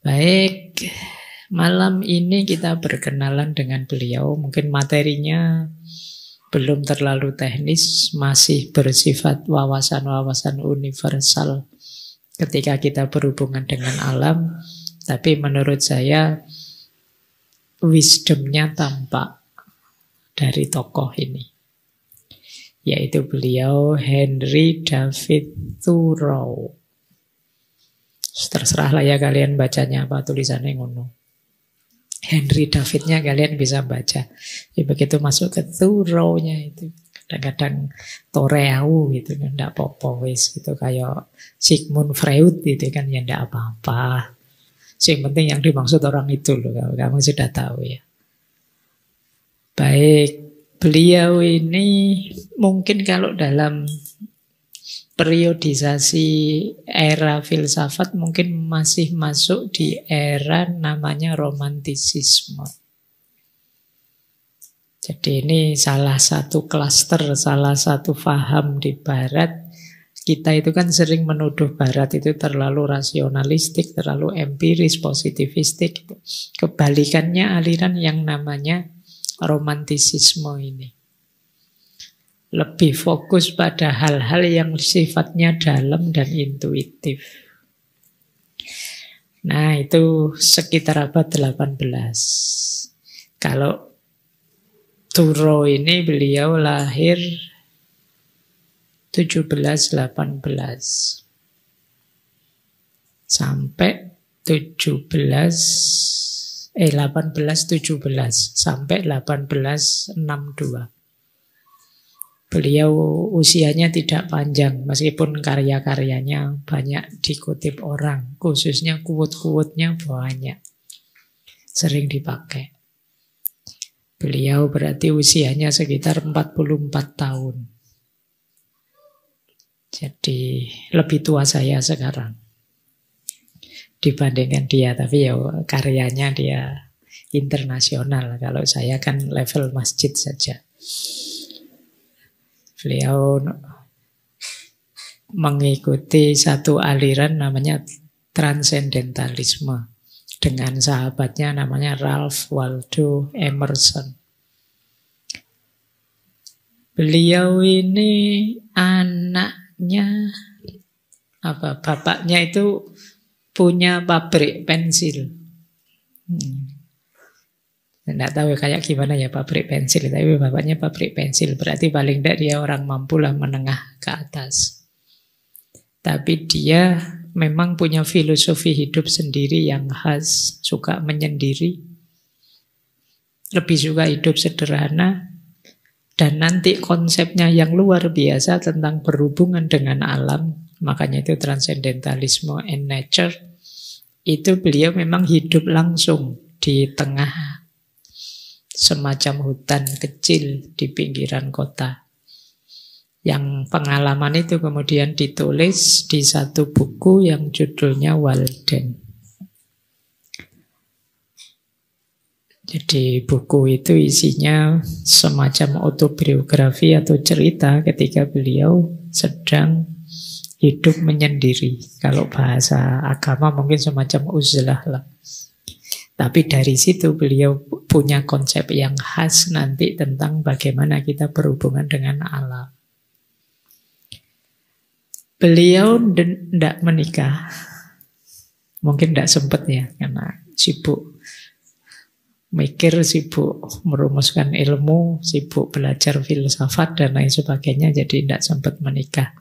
Baik, malam ini kita berkenalan dengan beliau. Mungkin materinya belum terlalu teknis, masih bersifat wawasan-wawasan universal ketika kita berhubungan dengan alam. Tapi menurut saya, wisdomnya tampak dari tokoh ini, yaitu beliau Henry David Thoreau. Terserahlah ya kalian bacanya apa, tulisannya ngono. Henry Davidnya kalian bisa baca. Jadi begitu masuk ke Thoreau-nya itu kadang-kadang Thoreau gitu kan, ndak apa-apa wis gitu, kayak Sigmund Freud gitu kan, ya ndak apa-apa. Yang penting yang dimaksud orang itu loh, kamu sudah tahu ya. Baik, beliau ini mungkin kalau dalam periodisasi era filsafat mungkin masih masuk di era namanya romantisisme. Jadi ini salah satu klaster, salah satu faham di barat. Kita itu kan sering menuduh barat itu terlalu rasionalistik, terlalu empiris, positivistik. Kebalikannya aliran yang namanya romantisisme ini lebih fokus pada hal-hal yang sifatnya dalam dan intuitif. Nah, itu sekitar abad 18. Kalau Thoreau ini beliau lahir 1718 sampai 1817 sampai 1862. Beliau usianya tidak panjang, meskipun karya-karyanya banyak dikutip orang, khususnya quote-quote-nya banyak, sering dipakai. Beliau berarti usianya sekitar 44 tahun. Jadi lebih tua saya sekarang dibandingkan dia, tapi ya karyanya dia internasional. Kalau saya kan level masjid saja. Beliau mengikuti satu aliran namanya transendentalisme dengan sahabatnya namanya Ralph Waldo Emerson. Beliau ini anaknya bapaknya itu punya pabrik pensil. Tidak tahu kayak gimana ya pabrik pensil, tapi bapaknya pabrik pensil. Berarti paling tidak dia orang mampu lah, menengah ke atas. Tapi dia memang punya filosofi hidup sendiri yang khas, suka menyendiri, lebih suka hidup sederhana, dan nanti konsepnya yang luar biasa tentang berhubungan dengan alam. Makanya itu transcendentalisme and nature. Itu beliau memang hidup langsung di tengah semacam hutan kecil di pinggiran kota. Yang pengalaman itu kemudian ditulis di satu buku yang judulnya Walden. Jadi buku itu isinya semacam autobiografi atau cerita ketika beliau sedang hidup menyendiri. Kalau bahasa agama mungkin semacam uzlah lah. Tapi dari situ beliau punya konsep yang khas nanti tentang bagaimana kita berhubungan dengan alam. Beliau tidak menikah. Mungkin tidak sempat ya, karena sibuk mikir, sibuk merumuskan ilmu, sibuk belajar filsafat dan lain sebagainya, jadi tidak sempat menikah.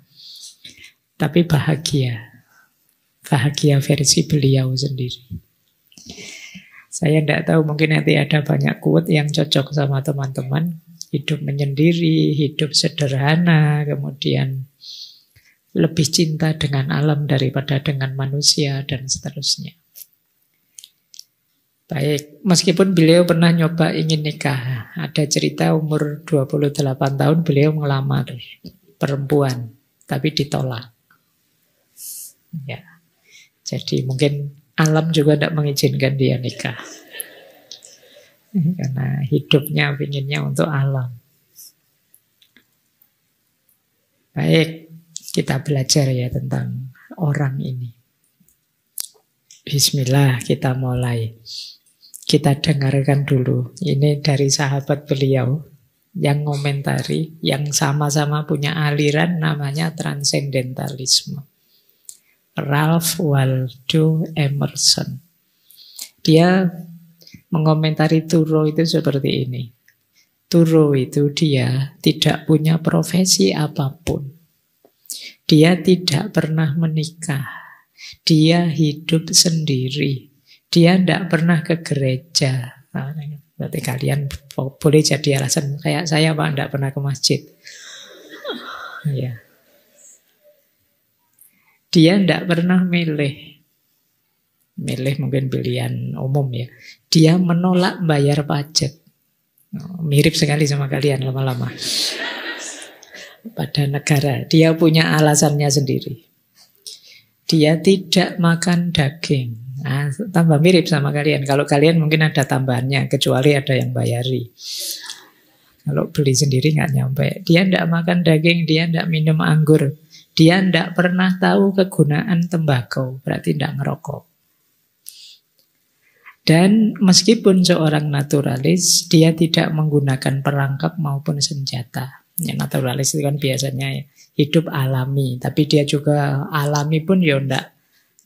Tapi bahagia versi beliau sendiri. Saya tidak tahu, mungkin nanti ada banyak quote yang cocok sama teman-teman. Hidup menyendiri, hidup sederhana, kemudian lebih cinta dengan alam daripada dengan manusia, dan seterusnya. Baik, meskipun beliau pernah nyoba ingin nikah. Ada cerita umur 28 tahun beliau melamar perempuan, tapi ditolak. Ya, jadi mungkin alam juga tidak mengizinkan dia nikah. Karena hidupnya pinginnya untuk alam. Baik, kita belajar ya tentang orang ini. Bismillah, kita mulai. Kita dengarkan dulu. Ini dari sahabat beliau yang ngomentari, yang sama-sama punya aliran namanya transendentalisme. Ralph Waldo Emerson. Dia mengomentari Thoreau itu seperti ini. Thoreau itu dia tidak punya profesi apapun. Dia tidak pernah menikah. Dia hidup sendiri. Dia tidak pernah ke gereja. Nah, berarti kalian boleh jadi alasan kayak saya Pak, tidak pernah ke masjid. Ya. Dia tidak pernah milih. Milih mungkin pilihan umum ya. Dia menolak bayar pajak. Mirip sekali sama kalian lama-lama. Pada negara. Dia punya alasannya sendiri. Dia tidak makan daging. Nah, tambah mirip sama kalian. Kalau kalian mungkin ada tambahannya, kecuali ada yang bayari. Kalau beli sendiri nggak nyampe. Dia tidak makan daging, dia tidak minum anggur. Dia tidak pernah tahu kegunaan tembakau, berarti tidak ngerokok. Dan meskipun seorang naturalis, dia tidak menggunakan perangkap maupun senjata. Ya, naturalis itu kan biasanya hidup alami, tapi dia juga alami pun ya tidak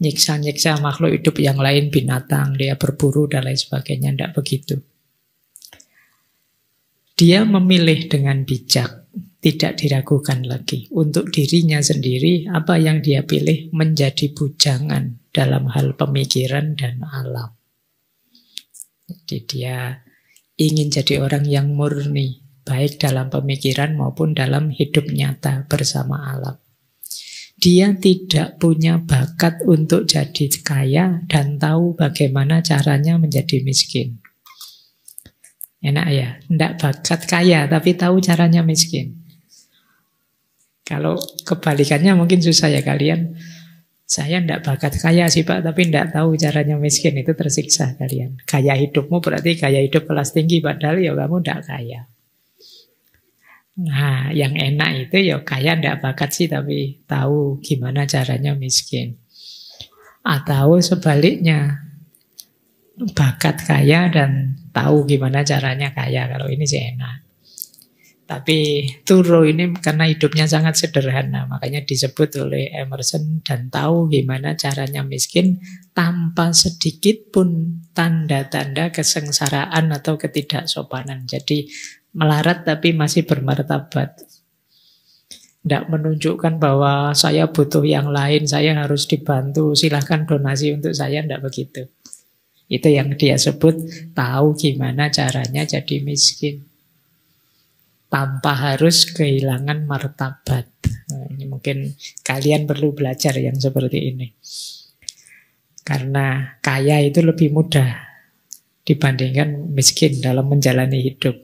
nyiksa-nyiksa makhluk hidup yang lain, binatang, dia berburu dan lain sebagainya, tidak begitu. Dia memilih dengan bijak, tidak diragukan lagi. Untuk dirinya sendiri, apa yang dia pilih menjadi bujangan dalam hal pemikiran dan alam. Jadi dia ingin jadi orang yang murni, baik dalam pemikiran maupun dalam hidup nyata bersama alam. Dia tidak punya bakat untuk jadi kaya dan tahu bagaimana caranya menjadi miskin. Enak ya, tidak bakat kaya tapi tahu caranya miskin. Kalau kebalikannya mungkin susah ya kalian. Saya tidak bakat kaya sih Pak, tapi tidak tahu caranya miskin, itu tersiksa kalian. Gaya hidupmu berarti gaya hidup kelas tinggi, padahal ya kamu tidak kaya. Nah, yang enak itu ya kaya ndak bakat sih tapi tahu gimana caranya miskin. Atau sebaliknya, bakat kaya dan tahu gimana caranya kaya. Kalau ini sih enak. Tapi Thoreau ini karena hidupnya sangat sederhana, makanya disebut oleh Emerson dan tahu gimana caranya miskin tanpa sedikit pun tanda-tanda kesengsaraan atau ketidaksopanan. Jadi melarat tapi masih bermartabat. Tidak menunjukkan bahwa saya butuh yang lain, saya harus dibantu, silahkan donasi untuk saya, tidak begitu. Itu yang dia sebut tahu gimana caranya jadi miskin. Tanpa harus kehilangan martabat. Nah, ini mungkin kalian perlu belajar yang seperti ini. Karena kaya itu lebih mudah dibandingkan miskin dalam menjalani hidup.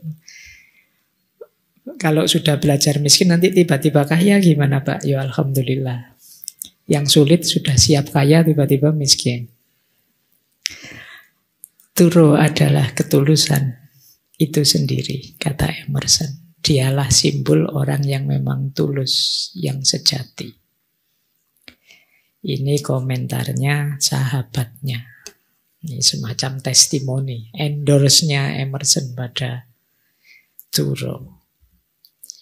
Kalau sudah belajar miskin nanti tiba-tiba kaya gimana Pak? Ya alhamdulillah. Yang sulit sudah siap kaya tiba-tiba miskin. Thoreau adalah ketulusan itu sendiri, kata Emerson. Dialah simbol orang yang memang tulus, yang sejati. Ini komentarnya sahabatnya. Ini semacam testimoni, endorse-nya Emerson pada Thoreau.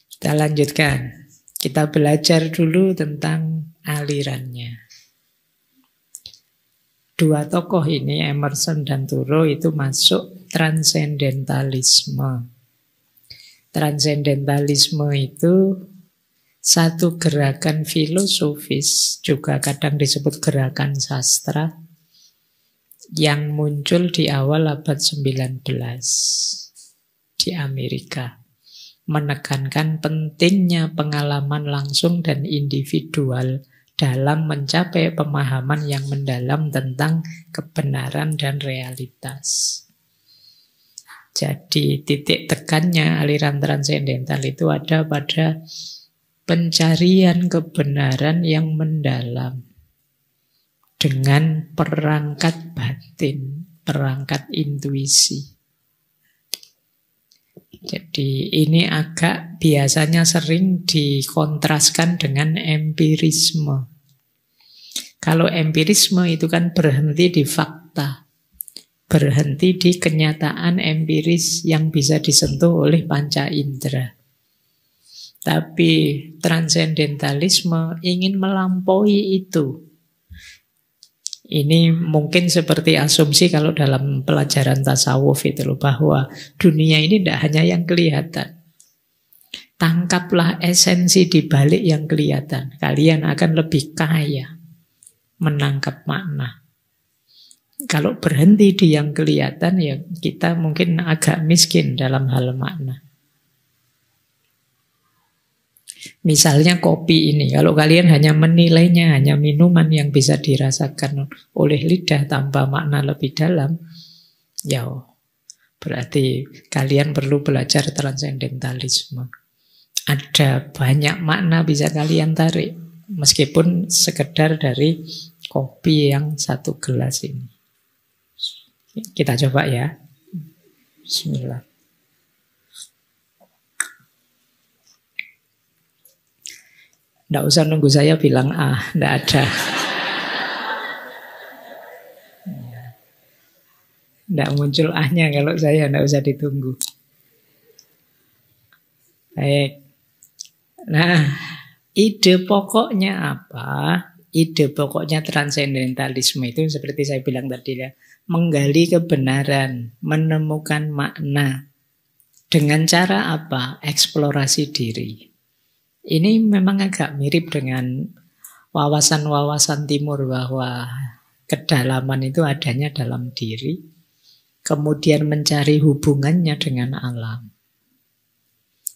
Kita lanjutkan. Kita belajar dulu tentang alirannya. Dua tokoh ini, Emerson dan Thoreau, itu masuk transendentalisme. Transendentalisme itu satu gerakan filosofis, juga kadang disebut gerakan sastra, yang muncul di awal abad 19 di Amerika. Menekankan pentingnya pengalaman langsung dan individual dalam mencapai pemahaman yang mendalam tentang kebenaran dan realitas. Jadi titik tekannya aliran transendental itu ada pada pencarian kebenaran yang mendalam dengan perangkat batin, perangkat intuisi. Jadi ini agak biasanya sering dikontraskan dengan empirisme. Kalau empirisme itu kan berhenti di fakta, berhenti di kenyataan empiris yang bisa disentuh oleh panca indera. Tapi transendentalisme ingin melampaui itu. Ini mungkin seperti asumsi kalau dalam pelajaran tasawuf itu loh, bahwa dunia ini tidak hanya yang kelihatan. Tangkaplah esensi di balik yang kelihatan. Kalian akan lebih kaya menangkap makna. Kalau berhenti di yang kelihatan, ya kita mungkin agak miskin dalam hal makna. Misalnya kopi ini, kalau kalian hanya menilainya, hanya minuman yang bisa dirasakan oleh lidah tanpa makna lebih dalam, ya berarti kalian perlu belajar transendentalisme. Ada banyak makna bisa kalian tarik, meskipun sekedar dari kopi yang 1 gelas ini. Kita coba ya. Bismillah. Nggak usah nunggu saya bilang nggak ada. Nggak muncul ahnya kalau saya, nggak usah ditunggu. Baik. Nah, ide pokoknya apa? Ide pokoknya transendentalisme itu seperti saya bilang tadi ya, menggali kebenaran, menemukan makna. Dengan cara apa? Eksplorasi diri. Ini memang agak mirip dengan wawasan-wawasan timur bahwa kedalaman itu adanya dalam diri, kemudian mencari hubungannya dengan alam.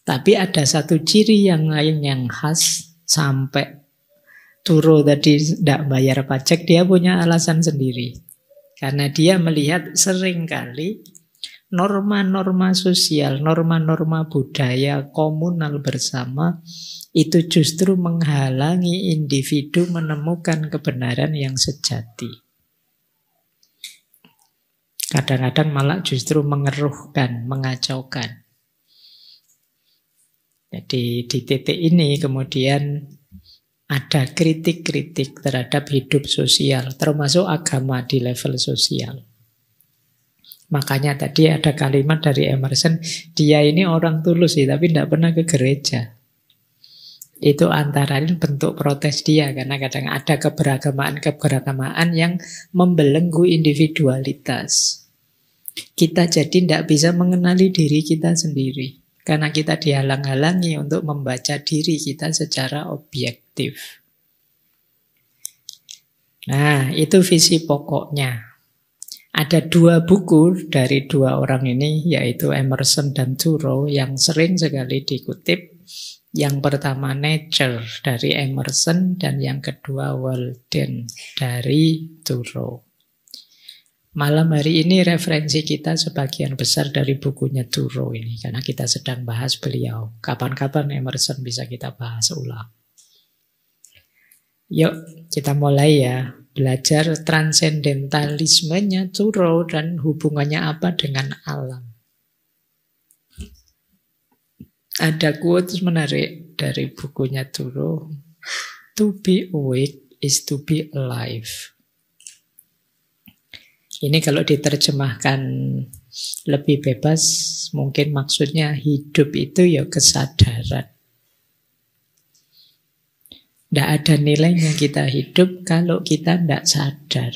Tapi ada satu ciri yang lain yang khas, sampai Thoreau tadi tidak bayar pajak, dia punya alasan sendiri. Karena dia melihat seringkali norma-norma sosial, norma-norma budaya komunal bersama itu justru menghalangi individu menemukan kebenaran yang sejati. Kadang-kadang malah justru mengeruhkan, mengacaukan. Jadi di titik ini kemudian ada kritik-kritik terhadap hidup sosial, termasuk agama di level sosial. Makanya tadi ada kalimat dari Emerson, dia ini orang tulus sih, tapi tidak pernah ke gereja. Itu antara lain bentuk protes dia, karena kadang ada keberagamaan yang membelenggu individualitas. Kita jadi tidak bisa mengenali diri kita sendiri, karena kita dihalang-halangi untuk membaca diri kita secara objektif. Nah, itu visi pokoknya. Ada 2 buku dari 2 orang ini, yaitu Emerson dan Thoreau, yang sering sekali dikutip. Yang pertama Nature dari Emerson, dan yang kedua Walden dari Thoreau. Malam hari ini referensi kita sebagian besar dari bukunya Thoreau ini, karena kita sedang bahas beliau. Kapan-kapan Emerson bisa kita bahas ulang. Yuk kita mulai ya, belajar transendentalismenya Thoreau dan hubungannya apa dengan alam. Ada quotes menarik dari bukunya Thoreau. To be awake is to be alive. Ini kalau diterjemahkan lebih bebas, mungkin maksudnya hidup itu ya kesadaran. Tidak ada nilainya kita hidup kalau kita tidak sadar.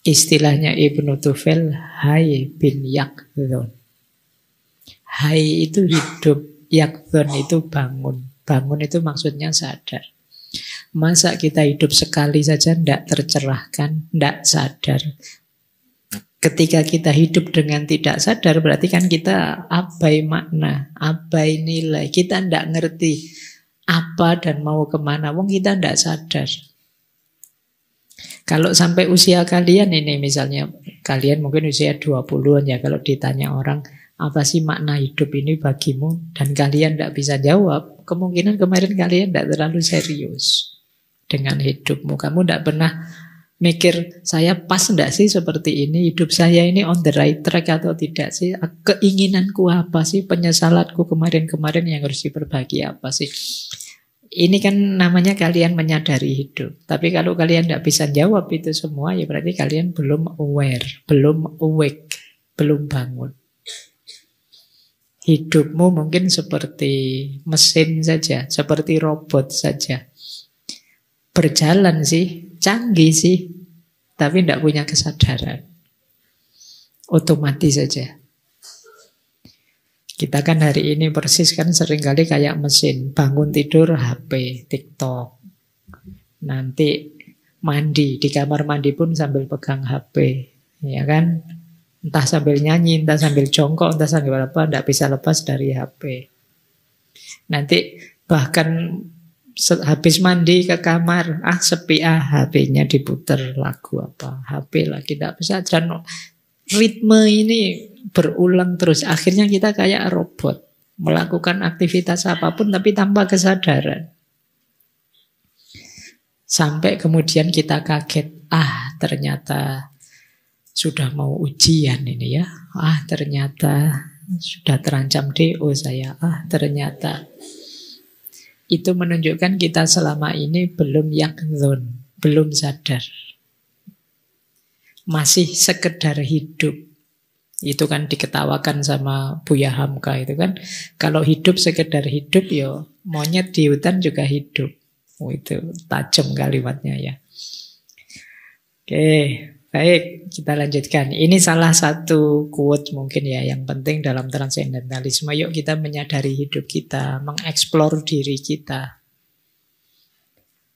Istilahnya Ibnu Tufel, Hay bin Yaqdhon. Hay itu hidup, Yaqdhon itu bangun. Bangun itu maksudnya sadar. Masa kita hidup sekali saja tidak tercerahkan, tidak sadar. Ketika kita hidup dengan tidak sadar, berarti kan kita abai makna, abai nilai. Kita tidak ngerti apa dan mau kemana, wong kita tidak sadar. Kalau sampai usia kalian ini, misalnya kalian mungkin usia 20-an ya, kalau ditanya orang, apa sih makna hidup ini bagimu? Dan kalian tidak bisa jawab, kemungkinan kemarin kalian tidak terlalu serius dengan hidupmu. Kamu tidak pernah mikir, saya pas tidak sih seperti ini? Hidup saya ini on the right track atau tidak sih? Keinginanku apa sih? Penyesalanku kemarin-kemarin yang harus diperbaiki apa sih? Ini kan namanya kalian menyadari hidup. Tapi kalau kalian tidak bisa jawab itu semua, ya berarti kalian belum aware, belum awake, belum bangun. Hidupmu mungkin seperti mesin saja, seperti robot saja. Berjalan sih, canggih sih, tapi tidak punya kesadaran. Otomatis saja. Kita kan hari ini persis kan seringkali kayak mesin. Bangun tidur HP, TikTok. Nanti mandi, di kamar mandi pun sambil pegang HP. Ya kan? Entah sambil nyanyi, entah sambil jongkok, entah sambil apa, tidak bisa lepas dari HP. Nanti bahkan habis mandi ke kamar, sepi HP-nya diputer lagu apa, HP lagi, tidak bisa. Dan ritme ini berulang terus. Akhirnya kita kayak robot, melakukan aktivitas apapun tapi tanpa kesadaran. Sampai kemudian kita kaget, ternyata sudah mau ujian ini ya. Ternyata sudah terancam DO saya. Ternyata itu menunjukkan kita selama ini belum yaqdzun, belum sadar. Masih sekedar hidup. Itu kan diketawakan sama Buya Hamka itu kan. Kalau hidup sekedar hidup, ya monyet di hutan juga hidup. Itu tajam kalimatnya ya. Oke, baik, kita lanjutkan. Ini salah satu quote mungkin ya yang penting dalam transendentalisme. Yuk kita menyadari hidup kita, mengeksplor diri kita,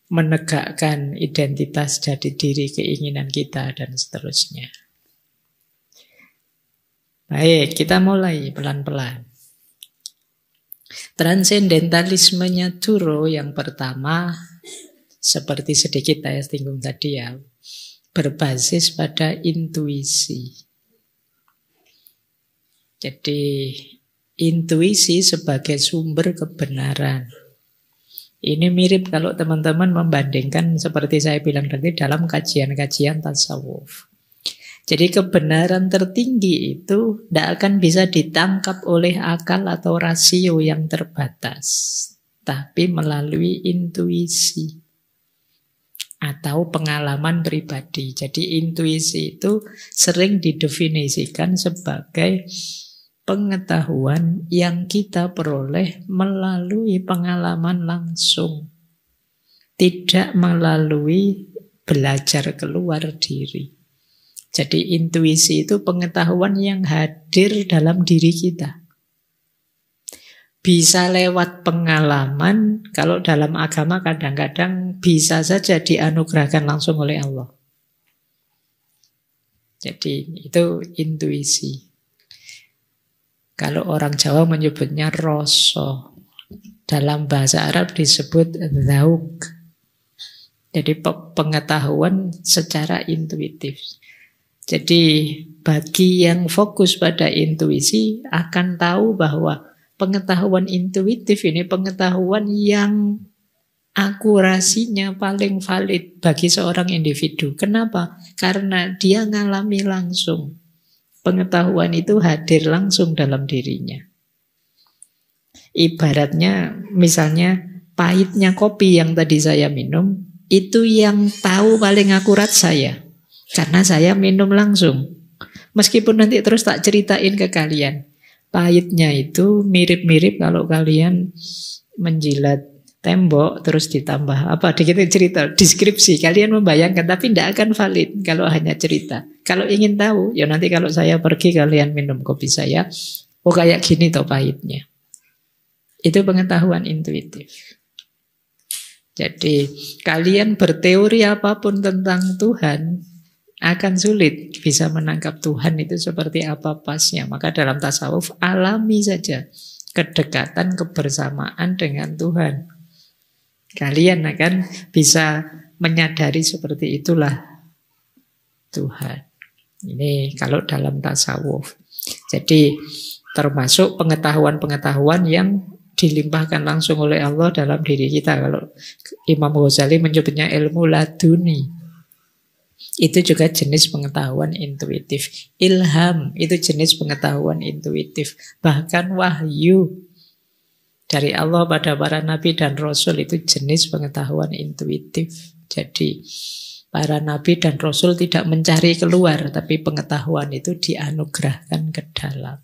menegakkan identitas jati diri, keinginan kita, dan seterusnya. Baik, kita mulai pelan-pelan. Transendentalismenya Thoreau yang pertama, seperti sedikit saya singgung tadi ya, berbasis pada intuisi. Jadi intuisi sebagai sumber kebenaran. Ini mirip kalau teman-teman membandingkan seperti saya bilang tadi dalam kajian-kajian tasawuf. Jadi kebenaran tertinggi itu tidak akan bisa ditangkap oleh akal atau rasio yang terbatas, tapi melalui intuisi atau pengalaman pribadi. Jadi intuisi itu sering didefinisikan sebagai pengetahuan yang kita peroleh melalui pengalaman langsung, tidak melalui belajar keluar diri. Jadi intuisi itu pengetahuan yang hadir dalam diri kita. Bisa lewat pengalaman, kalau dalam agama kadang-kadang bisa saja dianugerahkan langsung oleh Allah. Jadi itu intuisi. Kalau orang Jawa menyebutnya rasa. Dalam bahasa Arab disebut dzauq. Jadi pengetahuan secara intuitif. Jadi bagi yang fokus pada intuisi akan tahu bahwa pengetahuan intuitif ini pengetahuan yang akurasinya paling valid bagi seorang individu. Kenapa? Karena dia ngalami langsung. Pengetahuan itu hadir langsung dalam dirinya. Ibaratnya misalnya pahitnya kopi yang tadi saya minum, itu yang tahu paling akurat saya. Karena saya minum langsung. Meskipun nanti terus tak ceritain ke kalian. Pahitnya itu mirip-mirip kalau kalian menjilat tembok terus ditambah apa dikit cerita, deskripsi. Kalian membayangkan tapi tidak akan valid kalau hanya cerita. Kalau ingin tahu, ya nanti kalau saya pergi kalian minum kopi saya, oh kayak gini toh pahitnya. Itu pengetahuan intuitif. Jadi kalian berteori apapun tentang Tuhan akan sulit bisa menangkap Tuhan itu seperti apa pasnya. Maka dalam tasawuf alami saja kedekatan kebersamaan dengan Tuhan. Kalian akan bisa menyadari seperti itulah Tuhan. Ini kalau dalam tasawuf. Jadi termasuk pengetahuan-pengetahuan yang dilimpahkan langsung oleh Allah dalam diri kita. Kalau Imam Ghazali menyebutnya ilmu laduni. Itu juga jenis pengetahuan intuitif. Ilham itu jenis pengetahuan intuitif. Bahkan wahyu Dari Allah pada para nabi dan rasul itu jenis pengetahuan intuitif. Jadi para nabi dan rasul tidak mencari keluar, tapi pengetahuan itu dianugerahkan ke dalam.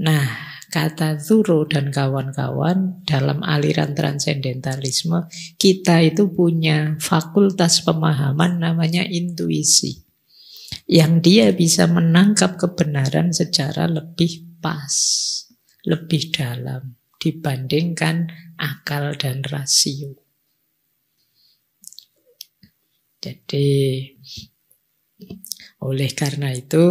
Nah, kata Thoreau dan kawan-kawan dalam aliran transendentalisme, kita itu punya fakultas pemahaman namanya intuisi. Yang dia bisa menangkap kebenaran secara lebih pas, lebih dalam dibandingkan akal dan rasio. Jadi oleh karena itu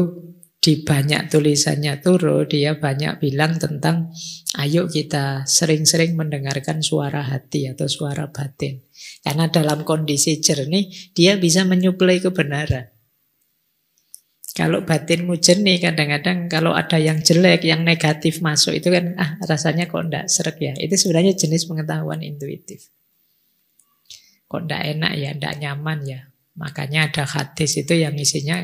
di banyak tulisannya Thoreau dia banyak bilang tentang ayo kita sering-sering mendengarkan suara hati atau suara batin. Karena dalam kondisi jernih dia bisa menyuplai kebenaran. Kalau batinmu jernih, kadang-kadang kalau ada yang jelek, yang negatif masuk, itu kan rasanya kok enggak sreg ya. Itu sebenarnya jenis pengetahuan intuitif. Kok enggak enak ya, enggak nyaman ya. Makanya ada hadis itu yang isinya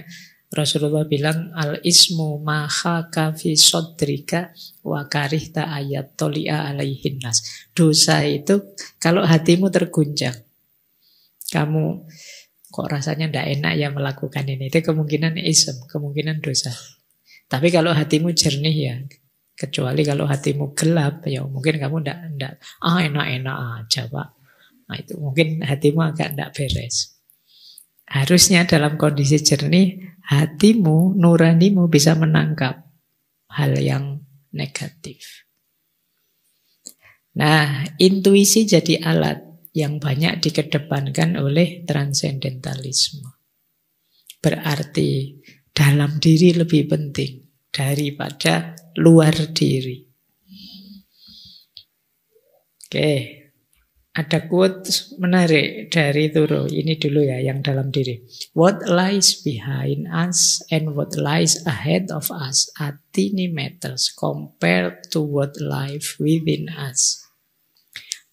Rasulullah bilang, al-ismu mahaka fi sodrika wa karihta ayat toli'a alaihin nas. Dosa itu kalau hatimu terguncang, kamu kok rasanya ndak enak ya melakukan ini, itu kemungkinan ism, kemungkinan dosa. Tapi kalau hatimu jernih ya, kecuali kalau hatimu gelap ya mungkin kamu ndak enak-enak aja Pak. Nah itu mungkin hatimu agak ndak beres. Harusnya dalam kondisi jernih hatimu, nuranimu bisa menangkap hal yang negatif. Nah, intuisi jadi alat yang banyak dikedepankan oleh transendentalisme. Berarti dalam diri lebih penting daripada luar diri. Oke, ada quote menarik dari Thoreau. Ini dulu ya yang dalam diri. What lies behind us and what lies ahead of us are tiny matters compared to what lies within us.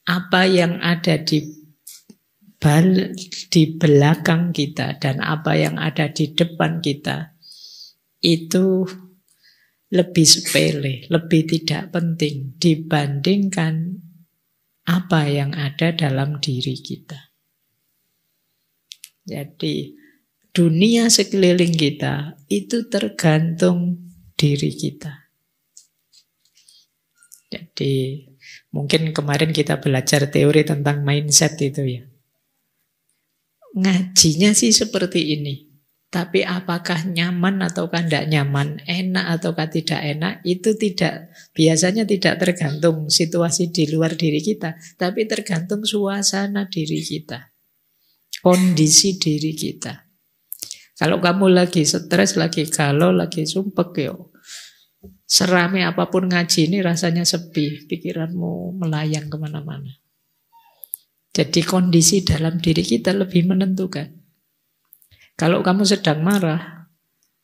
Apa yang ada di belakang kita dan apa yang ada di depan kita itu lebih sepele, lebih tidak penting dibandingkan apa yang ada dalam diri kita. Jadi dunia sekeliling kita itu tergantung diri kita. Jadi mungkin kemarin kita belajar teori tentang mindset itu ya. Ngajinya sih seperti ini. Tapi apakah nyaman ataukah tidak nyaman, enak ataukah tidak enak, itu biasanya tidak tergantung situasi di luar diri kita, tapi tergantung suasana diri kita, kondisi diri kita. Kalau kamu lagi stres, lagi galau, lagi sumpek, yo, serame apapun ngaji ini rasanya sepi, pikiranmu melayang kemana-mana. Jadi kondisi dalam diri kita lebih menentukan. Kalau kamu sedang marah,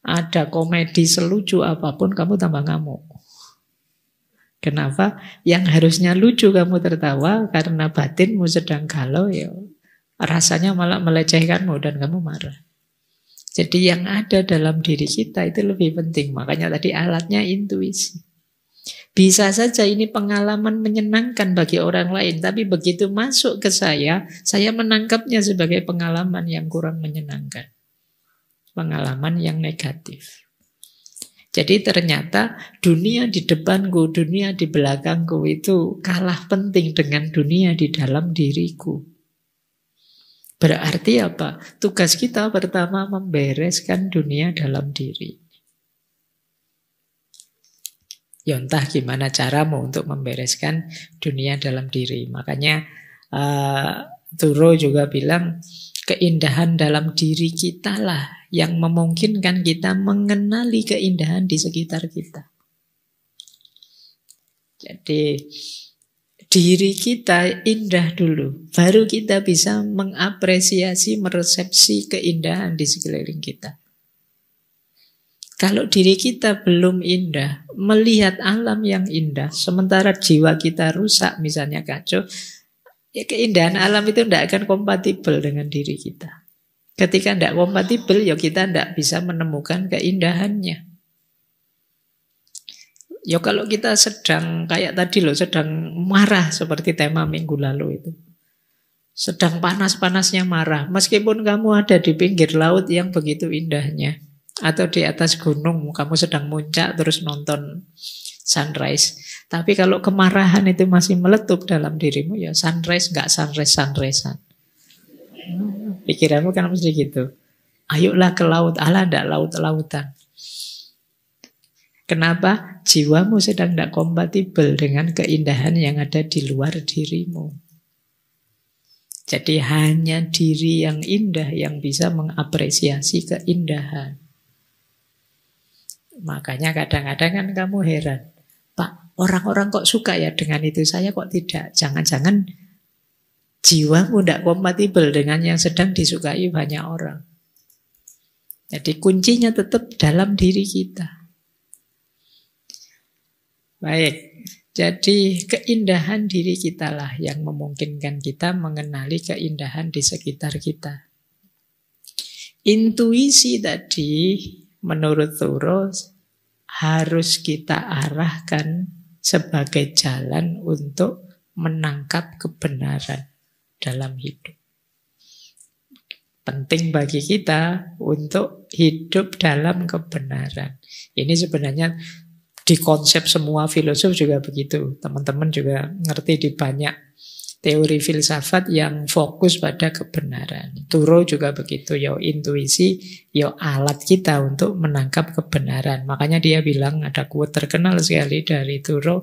ada komedi selucu apapun, kamu tambah ngamuk. Kenapa? Yang harusnya lucu kamu tertawa karena batinmu sedang galau, ya rasanya malah melecehkanmu dan kamu marah. Jadi yang ada dalam diri kita itu lebih penting. Makanya tadi alatnya intuisi. Bisa saja ini pengalaman menyenangkan bagi orang lain, tapi begitu masuk ke saya menangkapnya sebagai pengalaman yang kurang menyenangkan. Pengalaman yang negatif. Jadi ternyata dunia di depanku, dunia di belakangku itu kalah penting dengan dunia di dalam diriku. Berarti apa? Tugas kita pertama membereskan dunia dalam diri. Ya entah gimana caramu untuk membereskan dunia dalam diri. Makanya Thoreau juga bilang keindahan dalam diri kita lah yang memungkinkan kita mengenali keindahan di sekitar kita. Jadi diri kita indah dulu, baru kita bisa mengapresiasi, meresepsi keindahan di sekeliling kita. Kalau diri kita belum indah, melihat alam yang indah, sementara jiwa kita rusak, misalnya kacau, ya keindahan alam itu tidak akan kompatibel dengan diri kita. Ketika tidak kompatibel, ya kita tidak bisa menemukan keindahannya. Ya kalau kita sedang kayak tadi loh, sedang marah seperti tema minggu lalu itu. Sedang panas-panasnya marah. Meskipun kamu ada di pinggir laut yang begitu indahnya. Atau di atas gunung, kamu sedang muncak terus nonton sunrise. Tapi kalau kemarahan itu masih meletup dalam dirimu, ya sunrise nggak sunrise-sunrisean. Pikiranmu kan mesti gitu. Ayolah ke laut, alah ndak laut-lautan. Kenapa? Jiwamu sedang tidak kompatibel dengan keindahan yang ada di luar dirimu. Jadi hanya diri yang indah yang bisa mengapresiasi keindahan. Makanya kadang-kadang kan kamu heran, Pak, orang-orang kok suka ya dengan itu, saya kok tidak? Jangan-jangan jiwamu tidak kompatibel dengan yang sedang disukai banyak orang. Jadi kuncinya tetap dalam diri kita. Baik, jadi keindahan diri kita lah yang memungkinkan kita mengenali keindahan di sekitar kita. Intuisi tadi menurut Thoreau harus kita arahkan sebagai jalan untuk menangkap kebenaran dalam hidup. Penting bagi kita untuk hidup dalam kebenaran. Ini sebenarnya di konsep semua filosof juga begitu. Teman-teman juga ngerti di banyak teori filsafat yang fokus pada kebenaran. Thoreau juga begitu. Ya intuisi, ya alat kita untuk menangkap kebenaran. Makanya dia bilang, ada quote terkenal sekali dari Thoreau,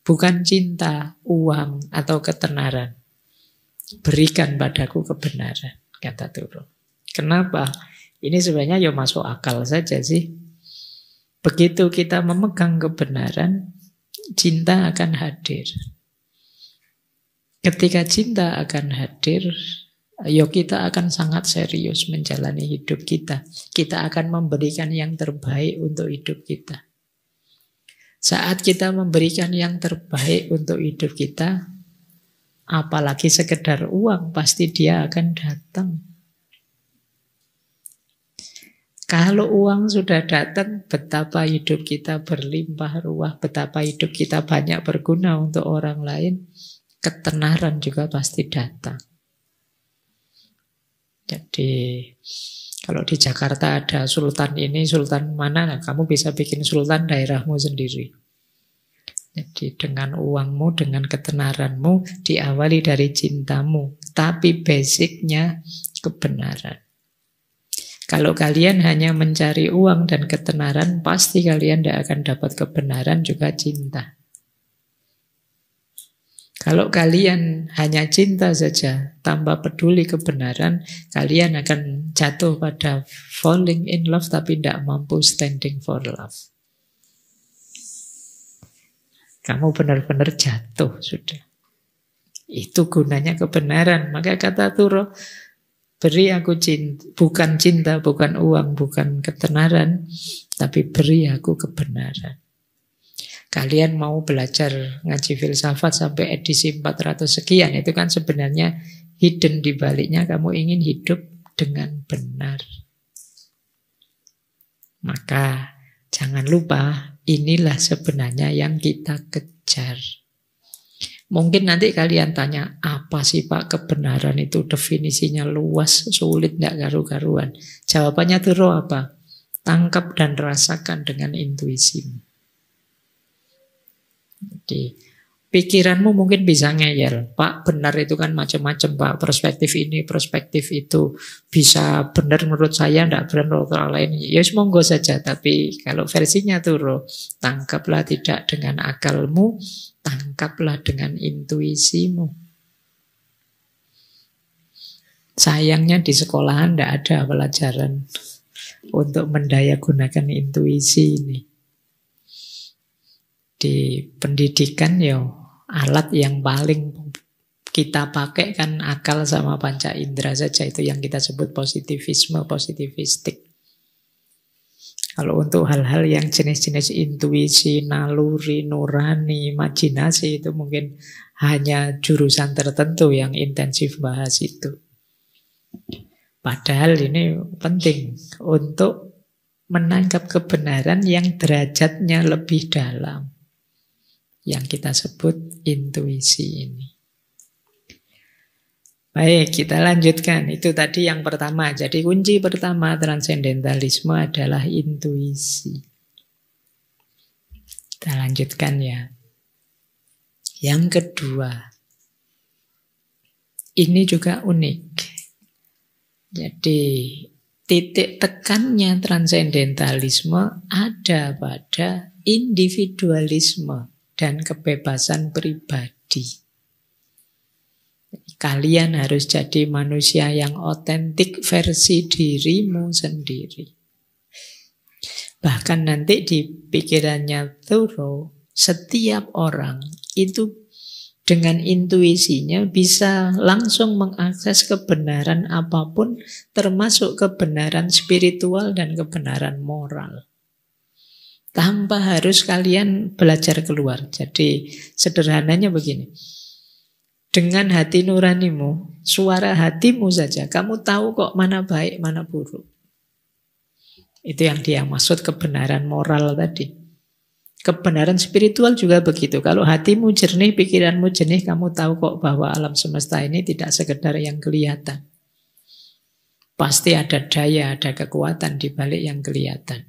bukan cinta, uang, atau ketenaran. Berikan padaku kebenaran, kata Thoreau. Kenapa? Ini sebenarnya ya masuk akal saja sih. Begitu kita memegang kebenaran, cinta akan hadir. Ketika cinta akan hadir, ya kita akan sangat serius menjalani hidup kita. Kita akan memberikan yang terbaik untuk hidup kita. Saat kita memberikan yang terbaik untuk hidup kita, apalagi sekedar uang, pasti dia akan datang. Kalau uang sudah datang, betapa hidup kita berlimpah ruah, betapa hidup kita banyak berguna untuk orang lain, ketenaran juga pasti datang. Jadi, kalau di Jakarta ada sultan ini, sultan mana, nah, kamu bisa bikin sultan daerahmu sendiri. Jadi dengan uangmu, dengan ketenaranmu, diawali dari cintamu. Tapi basicnya kebenaran. Kalau kalian hanya mencari uang dan ketenaran, pasti kalian tidak akan dapat kebenaran juga cinta. Kalau kalian hanya cinta saja, tanpa peduli kebenaran, kalian akan jatuh pada falling in love, tapi tidak mampu standing for love. Kamu benar-benar jatuh sudah. Itu gunanya kebenaran. Maka kata Thoreau, beri aku cinta, bukan uang, bukan ketenaran, tapi beri aku kebenaran. Kalian mau belajar ngaji filsafat sampai edisi 400 sekian, itu kan sebenarnya hidden di baliknya kamu ingin hidup dengan benar. Maka jangan lupa, inilah sebenarnya yang kita kejar. Mungkin nanti kalian tanya, apa sih Pak kebenaran itu? Definisinya luas, sulit, tidak karu-karuan. Jawabannya Thoreau apa? Tangkap dan rasakan dengan intuisimu. Jadi pikiranmu mungkin bisa ngeyel, Pak benar itu kan macam-macam Pak, perspektif ini, perspektif itu. Bisa benar menurut saya, tidak benar menurut orang lain. Ya monggo saja, tapi kalau versinya Thoreau, tangkaplah tidak dengan akalmu, tangkaplah dengan intuisimu. Sayangnya di sekolahan tidak ada pelajaran untuk mendayagunakan intuisi ini. Di pendidikan ya alat yang paling kita pakai kan akal sama panca indera saja, itu yang kita sebut positivisme, positivistik. Kalau untuk hal-hal yang jenis-jenis intuisi, naluri, nurani, imajinasi, itu mungkin hanya jurusan tertentu yang intensif bahas itu. Padahal ini penting untuk menangkap kebenaran yang derajatnya lebih dalam. yang kita sebut intuisi ini. Baik, kita lanjutkan. Itu tadi yang pertama. Jadi kunci pertama transendentalisme adalah intuisi. Kita lanjutkan ya. Yang kedua, ini juga unik. Jadi titik tekannya transendentalisme ada pada individualisme dan kebebasan pribadi. Kalian harus jadi manusia yang otentik versi dirimu sendiri. Bahkan nanti di pikirannya Thoreau, setiap orang itu dengan intuisinya bisa langsung mengakses kebenaran apapun, termasuk kebenaran spiritual dan kebenaran moral. Tanpa harus kalian belajar keluar. Jadi sederhananya begini. Dengan hati nuranimu, suara hatimu saja, kamu tahu kok mana baik, mana buruk. Itu yang dia maksud kebenaran moral tadi. Kebenaran spiritual juga begitu. Kalau hatimu jernih, pikiranmu jernih, kamu tahu kok bahwa alam semesta ini tidak sekedar yang kelihatan. Pasti ada daya, ada kekuatan di balik yang kelihatan.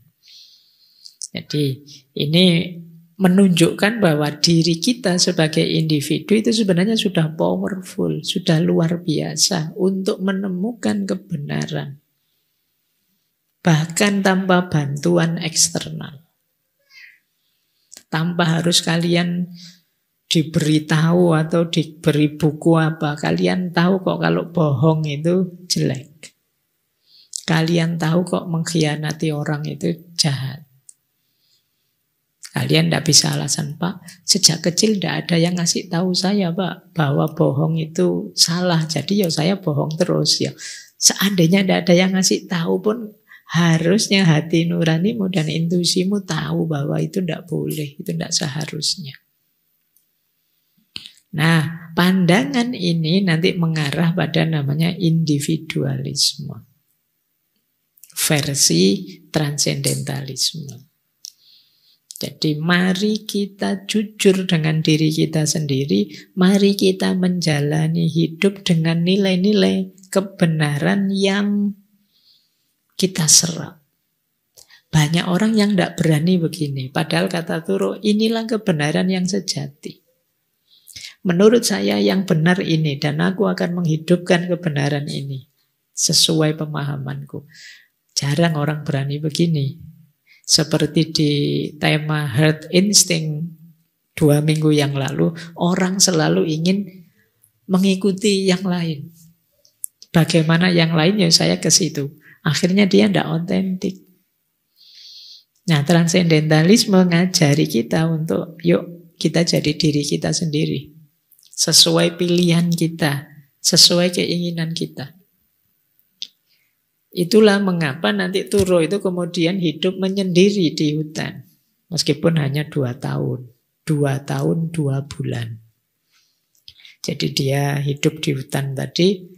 Jadi ini menunjukkan bahwa diri kita sebagai individu itu sebenarnya sudah powerful, sudah luar biasa untuk menemukan kebenaran. Bahkan tanpa bantuan eksternal. Tanpa harus kalian diberitahu atau diberi buku apa. Kalian tahu kok kalau bohong itu jelek. Kalian tahu kok mengkhianati orang itu jahat. Kalian tidak bisa alasan, Pak, sejak kecil tidak ada yang ngasih tahu saya, Pak, bahwa bohong itu salah. Jadi ya saya bohong terus ya. Seandainya tidak ada yang ngasih tahu pun, harusnya hati nuranimu dan intuisimu tahu bahwa itu tidak boleh, itu tidak seharusnya. Nah, pandangan ini nanti mengarah pada namanya individualisme. Versi transendentalisme. Jadi mari kita jujur dengan diri kita sendiri, mari kita menjalani hidup dengan nilai-nilai kebenaran yang kita serap. Banyak orang yang tidak berani begini, padahal kata Thoreau, inilah kebenaran yang sejati. Menurut saya yang benar ini, dan aku akan menghidupkan kebenaran ini sesuai pemahamanku. Jarang orang berani begini. Seperti di tema Herd Instinct 2 minggu yang lalu, orang selalu ingin mengikuti yang lain. Bagaimana yang lain, ya saya ke situ. Akhirnya dia tidak otentik. Nah, transendentalisme mengajari kita untuk yuk kita jadi diri kita sendiri. Sesuai pilihan kita, sesuai keinginan kita. Itulah mengapa nanti Thoreau itu kemudian hidup menyendiri di hutan. Meskipun hanya 2 tahun. 2 tahun, 2 bulan. Jadi dia hidup di hutan tadi,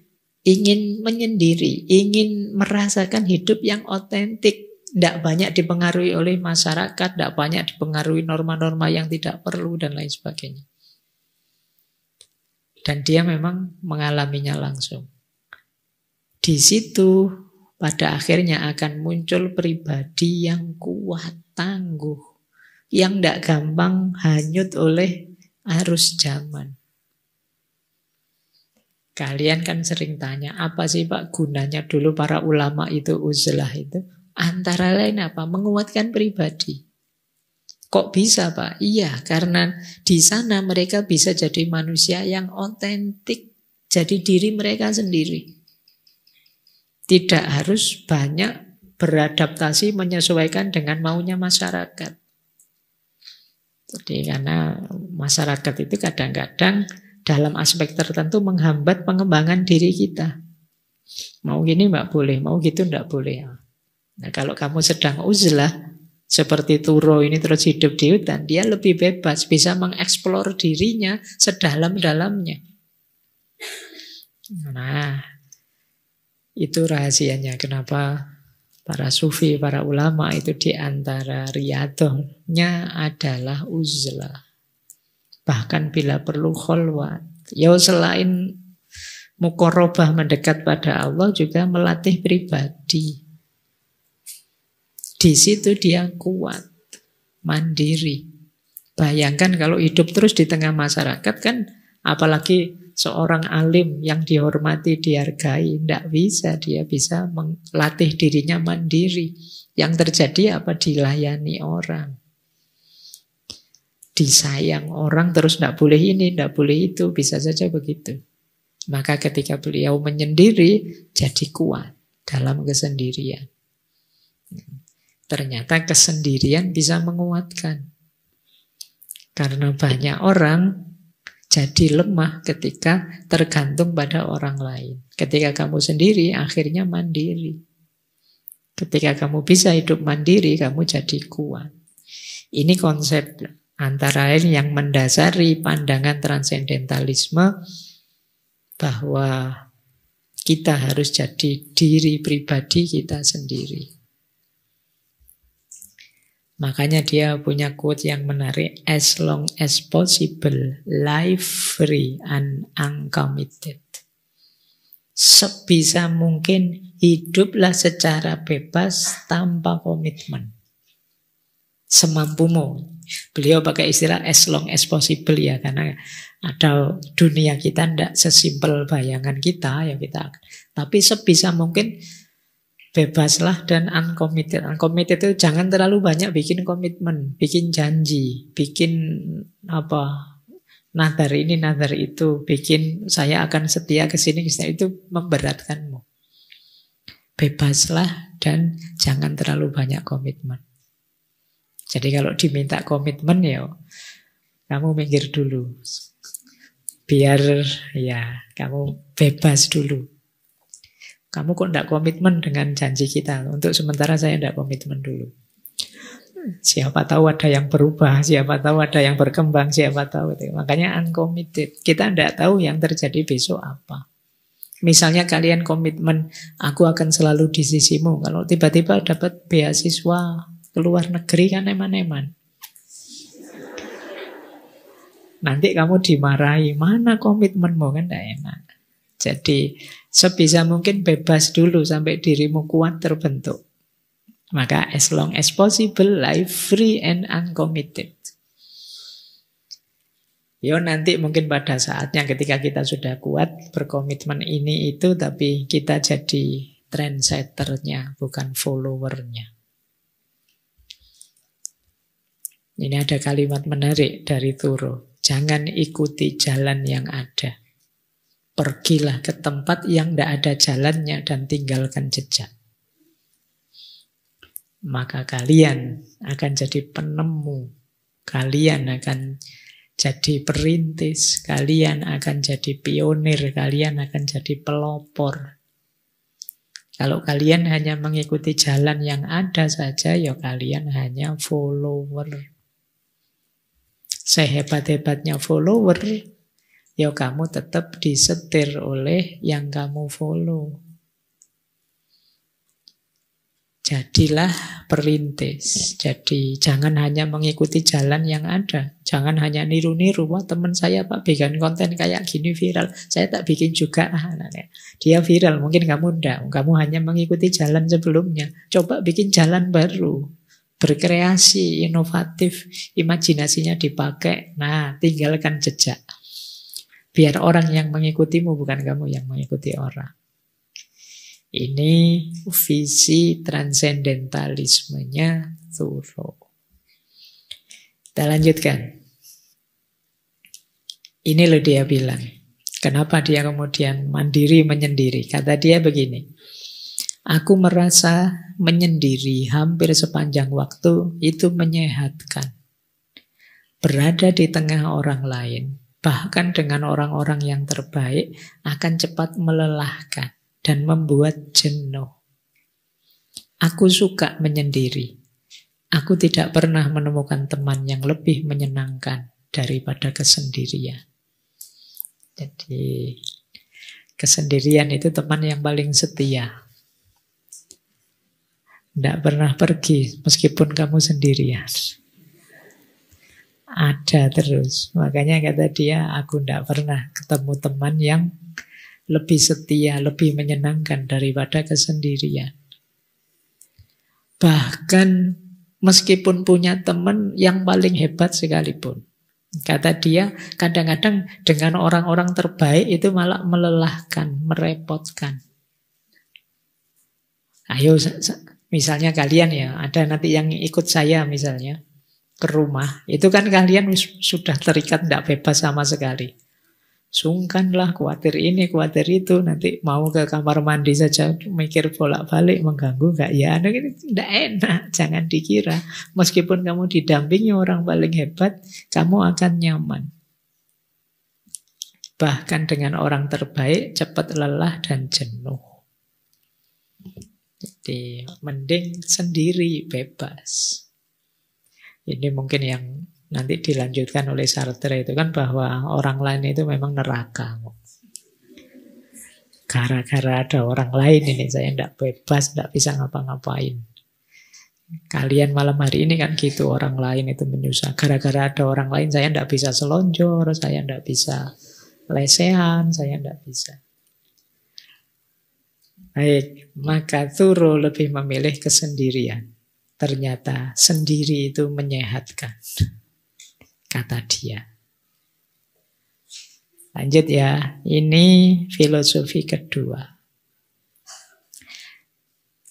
ingin menyendiri, ingin merasakan hidup yang otentik. Tidak banyak dipengaruhi oleh masyarakat, tidak banyak dipengaruhi norma-norma yang tidak perlu, dan lain sebagainya. Dan dia memang mengalaminya langsung. Di situ pada akhirnya akan muncul pribadi yang kuat, tangguh, yang tidak gampang hanyut oleh arus zaman. Kalian kan sering tanya, apa sih Pak gunanya dulu para ulama itu uzlah itu? Antara lain apa? Menguatkan pribadi. Kok bisa Pak? Iya, karena di sana mereka bisa jadi manusia yang otentik, jadi diri mereka sendiri. Tidak harus banyak beradaptasi menyesuaikan dengan maunya masyarakat. Jadi karena masyarakat itu kadang-kadang dalam aspek tertentu menghambat pengembangan diri kita. Mau gini mbak boleh, mau gitu enggak boleh. Nah kalau kamu sedang uzlah, seperti Thoreau ini terus hidup di hutan, dia lebih bebas, bisa mengeksplor dirinya sedalam-dalamnya. Nah, itu rahasianya kenapa para sufi, para ulama itu di antara riyadohnya adalah uzlah. Bahkan bila perlu kholwat. Ya selain mukorobah mendekat pada Allah juga melatih pribadi. Di situ dia kuat, mandiri. Bayangkan kalau hidup terus di tengah masyarakat kan, apalagi seorang alim yang dihormati, dihargai, tidak bisa. Dia bisa melatih dirinya mandiri. Yang terjadi apa? Dilayani orang. Disayang orang terus tidak boleh ini, tidak boleh itu. Bisa saja begitu. Maka ketika beliau menyendiri, jadi kuat dalam kesendirian. Ternyata kesendirian bisa menguatkan. Karena banyak orang jadi lemah ketika tergantung pada orang lain. Ketika kamu sendiri, akhirnya mandiri. Ketika kamu bisa hidup mandiri, kamu jadi kuat. Ini konsep antara lain yang mendasari pandangan transendentalisme, bahwa kita harus jadi diri pribadi kita sendiri. Makanya dia punya quote yang menarik, as long as possible, live free and uncommitted. Sebisa mungkin hiduplah secara bebas tanpa komitmen. Semampumu. Beliau pakai istilah as long as possible ya, karena ada dunia kita tidak sesimpel bayangan kita ya kita. Tapi sebisa mungkin bebaslah dan uncommitted. Uncommitted itu jangan terlalu banyak bikin komitmen, bikin janji, bikin nadar ini, nadar itu, bikin saya akan setia ke sini, itu memberatkanmu. Bebaslah dan jangan terlalu banyak komitmen. Jadi kalau diminta komitmen ya kamu minggir dulu. Biar ya kamu bebas dulu. Kamu kok tidak komitmen dengan janji kita? Untuk sementara saya tidak komitmen dulu. Siapa tahu ada yang berubah, siapa tahu ada yang berkembang, siapa tahu. Makanya uncommitted. Kita tidak tahu yang terjadi besok apa. Misalnya kalian komitmen, aku akan selalu di sisimu. Kalau tiba-tiba dapat beasiswa keluar negeri kan eman-eman. Nanti kamu dimarahi, mana komitmenmu, kan tidak enak. Jadi sebisa mungkin bebas dulu sampai dirimu kuat terbentuk. Maka as long as possible, live free and uncommitted. Yo nanti mungkin pada saatnya ketika kita sudah kuat berkomitmen ini itu, tapi kita jadi trendsetternya, bukan followernya. Ini ada kalimat menarik dari Thoreau. Jangan ikuti jalan yang ada. Pergilah ke tempat yang tidak ada jalannya dan tinggalkan jejak. Maka kalian akan jadi penemu. Kalian akan jadi perintis. Kalian akan jadi pionir. Kalian akan jadi pelopor. Kalau kalian hanya mengikuti jalan yang ada saja, ya kalian hanya follower. Sehebat-hebatnya follower, ya kamu tetap disetir oleh yang kamu follow. Jadilah perintis. Jadi jangan hanya mengikuti jalan yang ada. Jangan hanya niru-niru. Wah teman saya Pak bikin konten kayak gini viral. Saya tak bikin juga. Dia viral, mungkin kamu enggak. Kamu hanya mengikuti jalan sebelumnya. Coba bikin jalan baru. Berkreasi, inovatif, imajinasinya dipakai. Nah, tinggalkan jejak. Biar orang yang mengikutimu, bukan kamu yang mengikuti orang. Ini visi transendentalismenya Thoreau. Kita lanjutkan. Ini loh dia bilang. Kenapa dia kemudian mandiri menyendiri? Kata dia begini. Aku merasa menyendiri hampir sepanjang waktu itu menyehatkan. Berada di tengah orang lain, bahkan dengan orang-orang yang terbaik, akan cepat melelahkan dan membuat jenuh. Aku suka menyendiri. Aku tidak pernah menemukan teman yang lebih menyenangkan daripada kesendirian. Jadi kesendirian itu teman yang paling setia. Tidak pernah pergi meskipun kamu sendirian. ada terus. Makanya kata dia, aku tidak pernah ketemu teman yang lebih setia, lebih menyenangkan daripada kesendirian. Bahkan meskipun punya teman yang paling hebat sekalipun. Kata dia, kadang-kadang dengan orang-orang terbaik itu malah melelahkan, merepotkan. Ayo, misalnya kalian ya, ada nanti yang ikut saya misalnya ke rumah. Itu kan kalian sudah terikat, tidak bebas sama sekali. Sungkanlah, khawatir ini, khawatir itu. Nanti mau ke kamar mandi saja mikir bolak-balik, mengganggu gak ya? Tidak enak, jangan dikira. Meskipun kamu didampingi orang paling hebat, kamu akan nyaman. Bahkan dengan orang terbaik, cepat lelah dan jenuh. Jadi mending sendiri, bebas. Ini mungkin yang nanti dilanjutkan oleh Sartre itu kan, bahwa orang lain itu memang neraka. Gara-gara ada orang lain ini saya tidak bebas, tidak bisa ngapa-ngapain. Kalian malam hari ini kan gitu, orang lain itu menyusah. Gara-gara ada orang lain saya tidak bisa selonjor, saya tidak bisa lesehan, saya tidak bisa. Baik, maka Thoreau lebih memilih kesendirian. Ternyata sendiri itu menyehatkan, kata dia. Lanjut ya, ini filosofi kedua.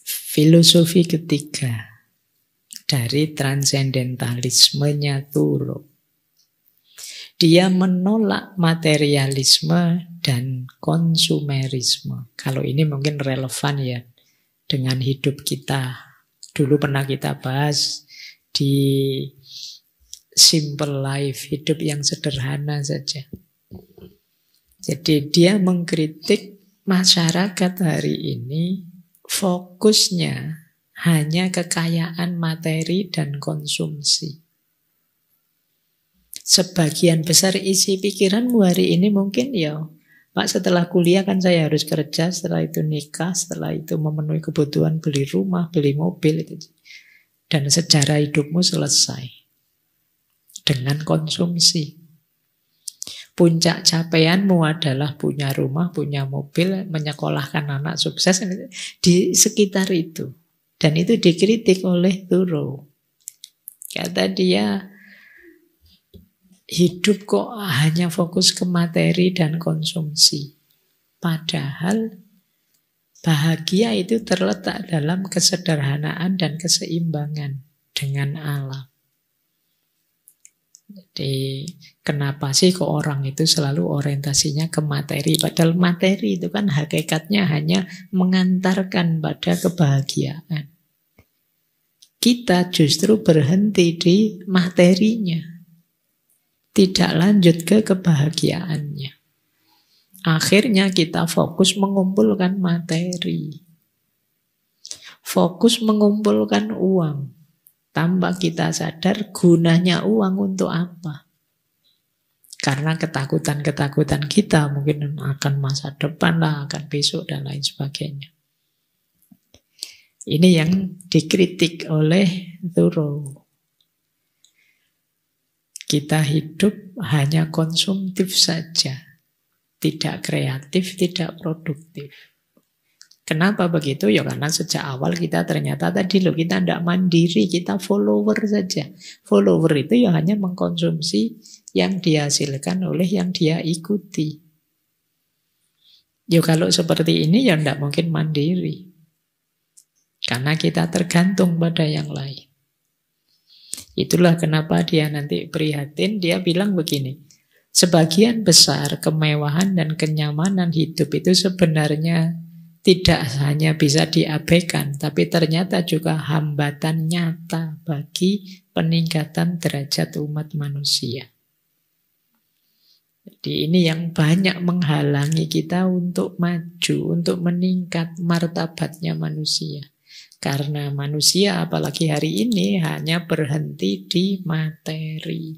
Filosofi ketiga dari transendentalismenya Thoreau. Dia menolak materialisme dan konsumerisme. Kalau ini mungkin relevan ya dengan hidup kita. Dulu pernah kita bahas di simple life, hidup yang sederhana saja. Jadi dia mengkritik masyarakat hari ini fokusnya hanya kekayaan materi dan konsumsi. Sebagian besar isi pikiranmu hari ini mungkin ya, Pak, setelah kuliah kan saya harus kerja, setelah itu nikah, setelah itu memenuhi kebutuhan beli rumah, beli mobil. Itu. Dan sejarah hidupmu selesai dengan konsumsi. Puncak capaianmu adalah punya rumah, punya mobil, menyekolahkan anak sukses di sekitar itu. Dan itu dikritik oleh Thoreau. Kata dia, hidup kok hanya fokus ke materi dan konsumsi. Padahal bahagia itu terletak dalam kesederhanaan dan keseimbangan dengan alam. Jadi kenapa sih kok orang itu selalu orientasinya ke materi? Padahal materi itu kan hakikatnya hanya mengantarkan pada kebahagiaan. Kita justru berhenti di materinya, tidak lanjut ke kebahagiaannya. Akhirnya kita fokus mengumpulkan materi, fokus mengumpulkan uang, tanpa kita sadar gunanya uang untuk apa. Karena ketakutan-ketakutan kita mungkin akan masa depan lah, akan besok dan lain sebagainya. Ini yang dikritik oleh Thoreau. Kita hidup hanya konsumtif saja, tidak kreatif, tidak produktif. Kenapa begitu? Ya karena sejak awal kita ternyata tadi kita tidak mandiri, kita follower saja. Follower itu ya hanya mengkonsumsi yang dihasilkan oleh yang dia ikuti. Ya kalau seperti ini ya tidak mungkin mandiri. Karena kita tergantung pada yang lain. Itulah kenapa dia nanti prihatin, dia bilang begini, sebagian besar kemewahan dan kenyamanan hidup itu sebenarnya tidak hanya bisa diabaikan, tapi ternyata juga hambatan nyata bagi peningkatan derajat umat manusia. Jadi ini yang banyak menghalangi kita untuk maju, untuk meningkat martabatnya manusia. Karena manusia apalagi hari ini hanya berhenti di materi.